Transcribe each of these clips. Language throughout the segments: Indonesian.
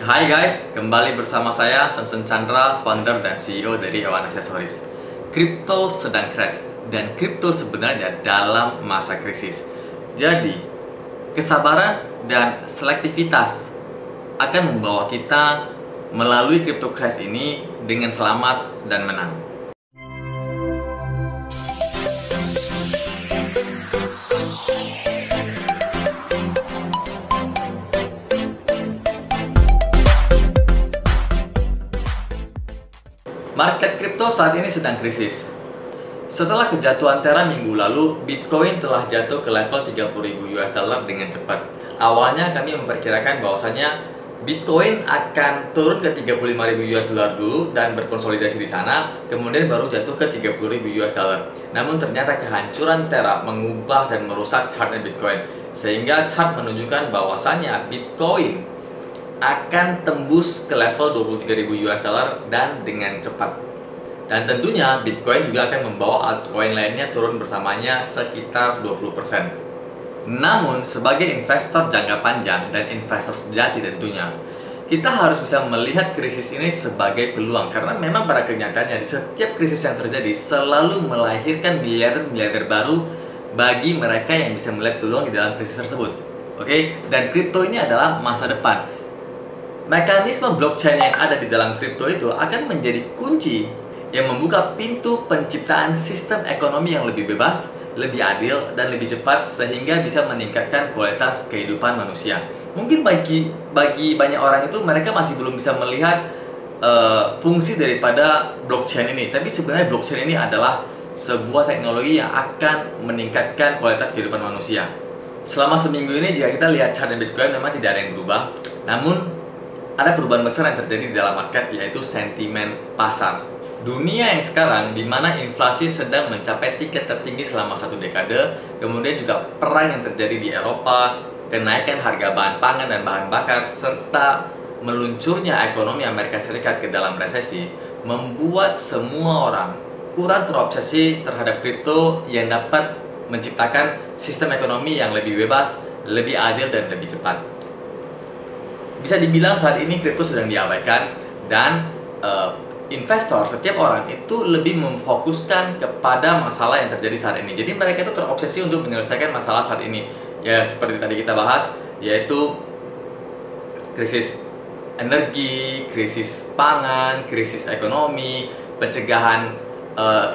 Hai guys, kembali bersama saya Samson Chandra, founder dan CEO dari Hewan Accessories. Kripto sedang crash dan kripto sebenarnya dalam masa krisis. Jadi, kesabaran dan selektivitas akan membawa kita melalui kripto crash ini dengan selamat dan menang. Market kripto saat ini sedang krisis. Setelah kejatuhan Terra minggu lalu, Bitcoin telah jatuh ke level 30.000 US dollar dengan cepat. Awalnya kami memperkirakan bahwasanya Bitcoin akan turun ke 35.000 US dollar dulu dan berkonsolidasi di sana, kemudian baru jatuh ke 30.000 US dollar. Namun ternyata kehancuran Terra mengubah dan merusak chartnya Bitcoin, sehingga chart menunjukkan bahwasanya Bitcoin akan tembus ke level 23.000 US dollar dan dengan cepat. Dan tentunya Bitcoin juga akan membawa altcoin lainnya turun bersamanya sekitar 20%. Namun sebagai investor jangka panjang dan investor sejati tentunya, kita harus bisa melihat krisis ini sebagai peluang, karena memang pada kenyataannya di setiap krisis yang terjadi selalu melahirkan miliarder-miliarder baru bagi mereka yang bisa melihat peluang di dalam krisis tersebut. Oke, dan kripto ini adalah masa depan. Mekanisme blockchain yang ada di dalam kripto itu akan menjadi kunci yang membuka pintu penciptaan sistem ekonomi yang lebih bebas, lebih adil, dan lebih cepat sehingga bisa meningkatkan kualitas kehidupan manusia. Mungkin bagi banyak orang itu mereka masih belum bisa melihat fungsi daripada blockchain ini, tapi sebenarnya blockchain ini adalah sebuah teknologi yang akan meningkatkan kualitas kehidupan manusia. Selama seminggu ini jika kita lihat chart Bitcoin memang tidak ada yang berubah, namun ada perubahan besar yang terjadi di dalam market, yaitu sentimen pasar. Dunia yang sekarang di mana inflasi sedang mencapai tingkat tertinggi selama 1 dekade, kemudian juga perang yang terjadi di Eropa, kenaikan harga bahan pangan dan bahan bakar, serta meluncurnya ekonomi Amerika Serikat ke dalam resesi, membuat semua orang kurang terobsesi terhadap kripto yang dapat menciptakan sistem ekonomi yang lebih bebas, lebih adil, dan lebih cepat. Bisa dibilang saat ini kripto sedang diabaikan dan investor, setiap orang itu lebih memfokuskan kepada masalah yang terjadi saat ini. Jadi mereka itu terobsesi untuk menyelesaikan masalah saat ini. Ya seperti tadi kita bahas, yaitu krisis energi, krisis pangan, krisis ekonomi, pencegahan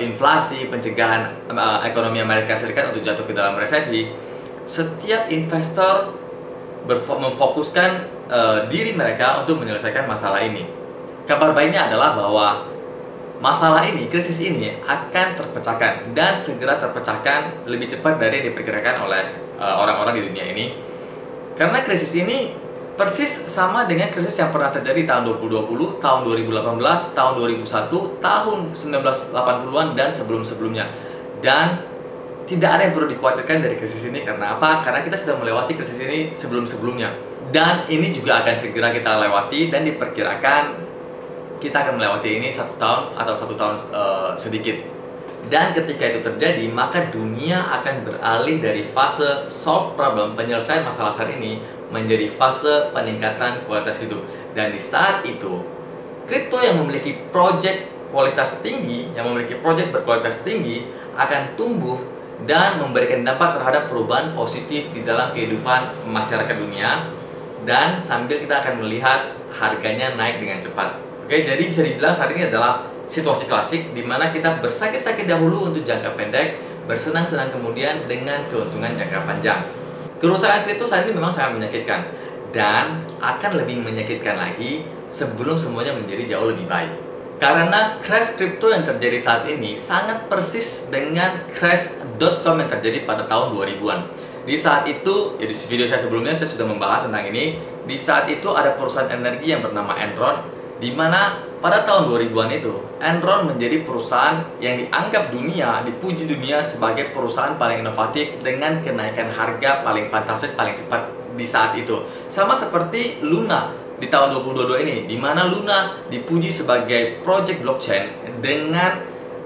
inflasi, pencegahan ekonomi Amerika Serikat untuk jatuh ke dalam resesi. Setiap investor memfokuskan diri mereka untuk menyelesaikan masalah ini. Kabar baiknya adalah bahwa masalah ini, krisis ini akan terpecahkan dan segera terpecahkan lebih cepat dari yang diperkirakan oleh orang-orang di dunia ini. Karena krisis ini persis sama dengan krisis yang pernah terjadi tahun 2020, tahun 2018, tahun 2001, tahun 1980-an dan sebelum-sebelumnya. Dan tidak ada yang perlu dikhawatirkan dari krisis ini. Karena apa? Karena kita sudah melewati krisis ini sebelum-sebelumnya. Dan ini juga akan segera kita lewati dan diperkirakan kita akan melewati ini 1 tahun atau 1 tahun sedikit. Dan ketika itu terjadi, maka dunia akan beralih dari fase solve problem, penyelesaian masalah saat ini, menjadi fase peningkatan kualitas hidup. Dan di saat itu, kripto yang memiliki project kualitas tinggi, yang memiliki project berkualitas tinggi akan tumbuh dan memberikan dampak terhadap perubahan positif di dalam kehidupan masyarakat dunia. Dan sambil kita akan melihat harganya naik dengan cepat. Oke, jadi bisa dibilang saat ini adalah situasi klasik di mana kita bersakit-sakit dahulu untuk jangka pendek, bersenang-senang kemudian dengan keuntungan jangka panjang. Kerusakan kripto saat ini memang sangat menyakitkan dan akan lebih menyakitkan lagi sebelum semuanya menjadi jauh lebih baik. Karena crash kripto yang terjadi saat ini sangat persis dengan crash.com yang terjadi pada tahun 2000-an. Di saat itu, ya di video saya sebelumnya saya sudah membahas tentang ini. Di saat itu ada perusahaan energi yang bernama Enron, di mana pada tahun 2000-an itu Enron menjadi perusahaan yang dianggap dunia, dipuji dunia sebagai perusahaan paling inovatif dengan kenaikan harga paling fantastis, paling cepat di saat itu. Sama seperti Luna di tahun 2022 ini, di mana Luna dipuji sebagai project blockchain dengan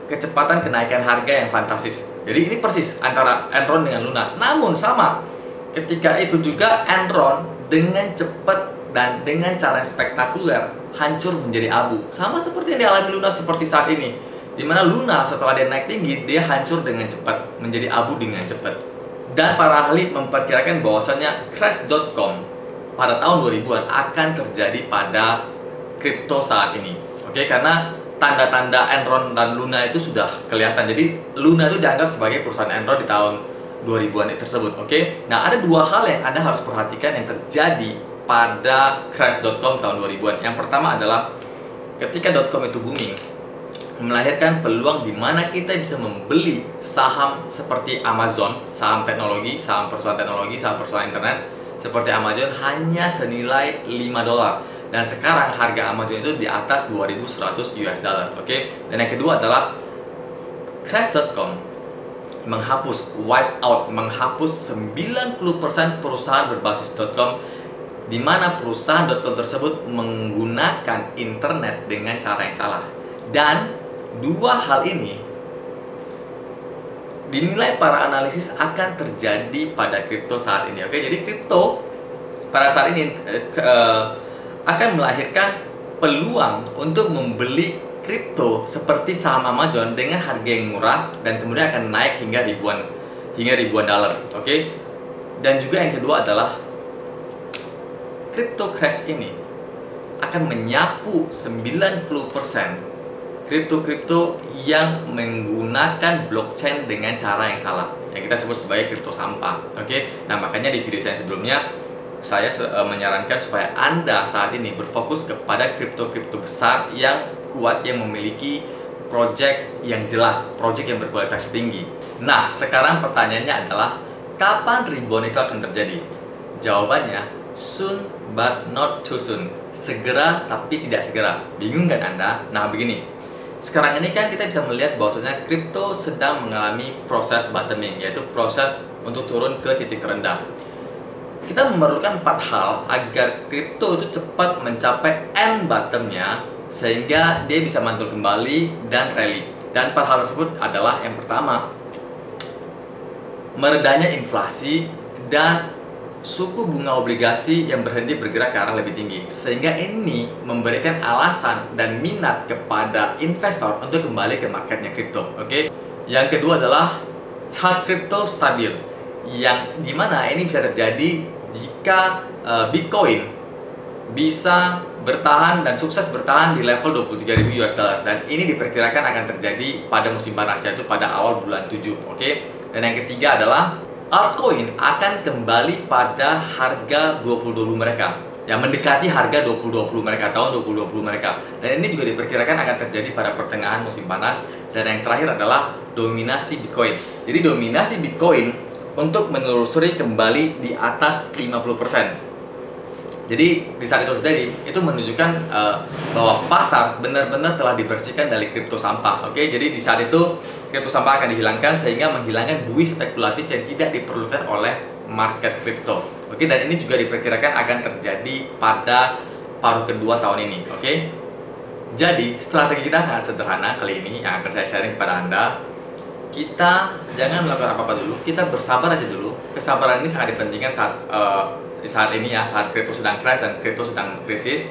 kecepatan kenaikan harga yang fantastis. Jadi ini persis antara Enron dengan Luna. Namun sama, ketika itu juga Enron dengan cepat dan dengan cara yang spektakuler hancur menjadi abu. Sama seperti yang dialami Luna seperti saat ini, dimana Luna setelah dia naik tinggi, dia hancur dengan cepat, menjadi abu dengan cepat. Dan para ahli memperkirakan bahwasannya crash.com pada tahun 2000-an akan terjadi pada kripto saat ini. Oke, karena tanda-tanda Enron dan Luna itu sudah kelihatan. Jadi Luna itu dianggap sebagai perusahaan Enron di tahun 2000-an tersebut. Oke, nah ada dua hal yang Anda harus perhatikan yang terjadi pada crash.com tahun 2000-an. Yang pertama adalah ketika .com itu booming, melahirkan peluang di mana kita bisa membeli saham seperti Amazon, saham teknologi, saham perusahaan internet seperti Amazon hanya senilai $5. Dan sekarang harga Amazon itu di atas 2.100 US dollar. Oke. Dan yang kedua adalah crash.com menghapus 90% perusahaan berbasis .com, di mana perusahaan .com tersebut menggunakan internet dengan cara yang salah. Dan dua hal ini dinilai para analisis akan terjadi pada kripto saat ini. Oke, jadi kripto pada saat ini akan melahirkan peluang untuk membeli kripto seperti saham Amazon dengan harga yang murah dan kemudian akan naik hingga ribuan dolar. Oke. Dan juga yang kedua adalah crypto crash ini akan menyapu 90% kripto yang menggunakan blockchain dengan cara yang salah, yang kita sebut sebagai kripto sampah. Oke. Nah, makanya di video saya sebelumnya saya menyarankan supaya Anda saat ini berfokus kepada kripto-kripto besar yang kuat, yang memiliki project yang jelas, project yang berkualitas tinggi. Nah, sekarang pertanyaannya adalah kapan rebound itu akan terjadi? Jawabannya soon but not too soon. Segera tapi tidak segera. Bingung kan Anda? Nah, begini. Sekarang ini kan kita bisa melihat bahwasanya kripto sedang mengalami proses bottoming, yaitu proses untuk turun ke titik terendah. Kita memerlukan 4 hal agar kripto itu cepat mencapai end bottomnya sehingga dia bisa mantul kembali dan rally. Dan 4 hal tersebut adalah yang pertama, meredanya inflasi dan suku bunga obligasi yang berhenti bergerak ke arah lebih tinggi, sehingga ini memberikan alasan dan minat kepada investor untuk kembali ke marketnya kripto. Oke. Yang kedua adalah chart kripto stabil, yang dimana ini bisa terjadi jika Bitcoin bisa bertahan dan sukses bertahan di level 23.000 US dollar, dan ini diperkirakan akan terjadi pada musim panas, yaitu pada awal bulan 7. Oke. Dan yang ketiga adalah altcoin akan kembali pada harga 2020 mereka, yang mendekati harga 2020 mereka, tahun 2020 mereka. Dan ini juga diperkirakan akan terjadi pada pertengahan musim panas. Dan yang terakhir adalah dominasi Bitcoin. Jadi dominasi Bitcoin untuk menelusuri kembali di atas 50%. Jadi di saat itu terjadi, itu menunjukkan bahwa pasar benar-benar telah dibersihkan dari kripto sampah. Oke, jadi di saat itu kripto sampah akan dihilangkan, sehingga menghilangkan buih spekulatif yang tidak diperlukan oleh market kripto. Oke, dan ini juga diperkirakan akan terjadi pada paruh kedua tahun ini. Oke, jadi strategi kita sangat sederhana kali ini yang akan saya sharing kepada Anda. Kita jangan melakukan apa-apa dulu, kita bersabar aja dulu. Kesabaran ini sangat dipentingkan saat ini ya, saat kripto sedang crash dan kripto sedang krisis,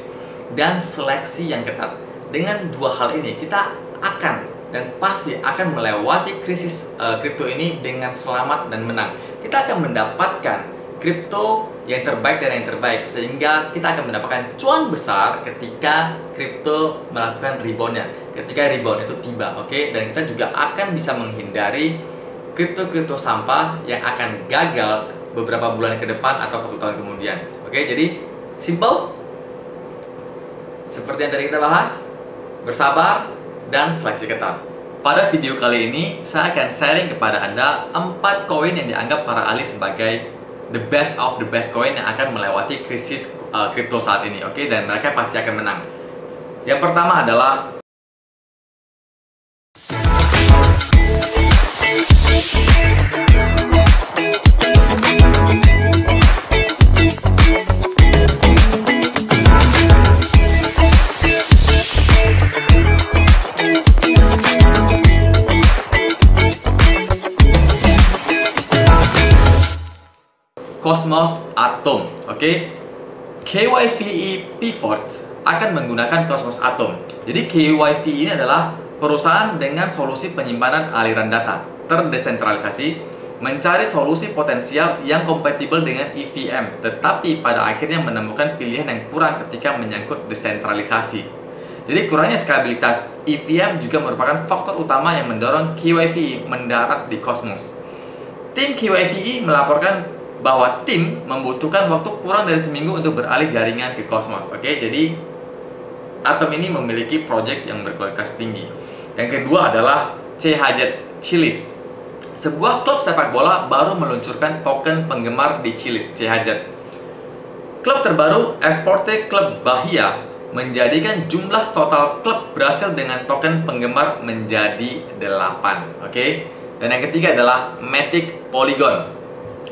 dan seleksi yang ketat. Dengan dua hal ini kita akan dan pasti akan melewati krisis kripto ini dengan selamat dan menang. Kita akan mendapatkan kripto yang terbaik dan yang terbaik, sehingga kita akan mendapatkan cuan besar ketika kripto melakukan reboundnya, ketika rebound itu tiba. Oke, dan kita juga akan bisa menghindari kripto-kripto sampah yang akan gagal beberapa bulan ke depan atau 1 tahun kemudian. Oke, jadi simple seperti yang tadi kita bahas, bersabar dan seleksi ketat. Pada video kali ini saya akan sharing kepada Anda 4 koin yang dianggap para ahli sebagai the best of the best coin yang akan melewati krisis kripto saat ini. Oke, dan mereka pasti akan menang. Yang pertama adalah Cosmos Atom. Oke, KYVE Pivot akan menggunakan Cosmos Atom. Jadi KYVE ini adalah perusahaan dengan solusi penyimpanan aliran data terdesentralisasi, mencari solusi potensial yang kompatibel dengan EVM, tetapi pada akhirnya menemukan pilihan yang kurang ketika menyangkut desentralisasi. Jadi kurangnya skalabilitas EVM juga merupakan faktor utama yang mendorong KYVE mendarat di Cosmos. Tim KYVE melaporkan bahwa tim membutuhkan waktu kurang dari seminggu untuk beralih jaringan ke Cosmos. Oke, jadi Atom ini memiliki proyek yang berkualitas tinggi. Yang kedua adalah CHZ Chiliz. Sebuah klub sepak bola baru meluncurkan token penggemar di Chiliz, CHZ. Klub terbaru, Esporte Club Bahia, menjadikan jumlah total klub Brasil dengan token penggemar menjadi 8. Oke. Dan yang ketiga adalah Matic Polygon.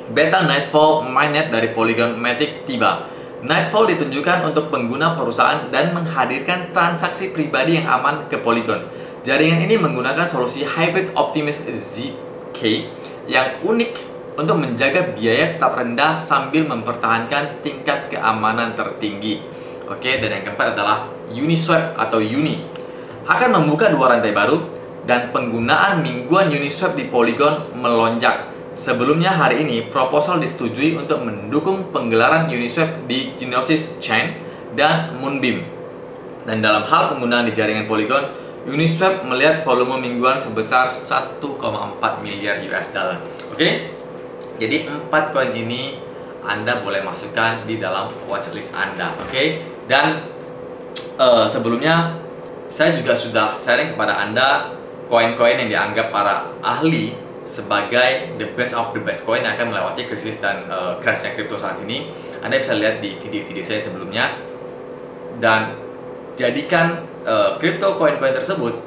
Beta Nightfall mainnet dari Polygon Matic tiba. Nightfall ditunjukkan untuk pengguna perusahaan dan menghadirkan transaksi pribadi yang aman ke Polygon. Jaringan ini menggunakan solusi Hybrid Optimism ZK yang unik untuk menjaga biaya tetap rendah sambil mempertahankan tingkat keamanan tertinggi. Oke, dan yang keempat adalah Uniswap atau Uni. Akan membuka 2 rantai baru dan penggunaan mingguan Uniswap di Polygon melonjak. Sebelumnya hari ini, proposal disetujui untuk mendukung penggelaran Uniswap di Genesis Chain dan Moonbeam. Dan dalam hal penggunaan di jaringan Polygon, Uniswap melihat volume mingguan sebesar 1,4 miliar US dollar. Oke? Jadi 4 koin ini Anda boleh masukkan di dalam watchlist Anda. Oke? Dan sebelumnya saya juga sudah sharing kepada Anda koin-koin yang dianggap para ahli sebagai the best of the best coin yang akan melewati krisis dan crashnya kripto saat ini. Anda bisa lihat di video-video saya sebelumnya. Dan jadikan crypto koin-koin tersebut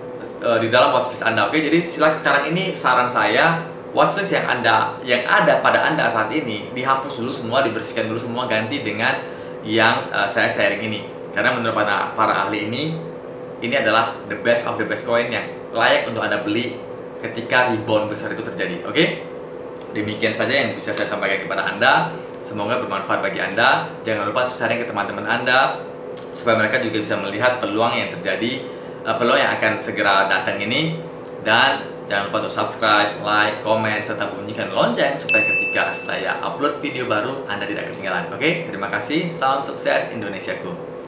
di dalam watchlist Anda. Oke, jadi sekarang ini saran saya, watchlist yang ada pada Anda saat ini dihapus dulu semua, dibersihkan dulu semua, ganti dengan yang saya sharing ini. Karena menurut para ahli ini adalah the best of the best coin yang layak untuk Anda beli ketika rebound besar itu terjadi. Oke? Demikian saja yang bisa saya sampaikan kepada Anda. Semoga bermanfaat bagi Anda. Jangan lupa sharing ke teman-teman Anda supaya mereka juga bisa melihat peluang yang terjadi, peluang yang akan segera datang ini. Dan jangan lupa untuk subscribe, like, komen, serta bunyikan lonceng supaya ketika saya upload video baru Anda tidak ketinggalan. Oke? Terima kasih. Salam sukses Indonesiaku.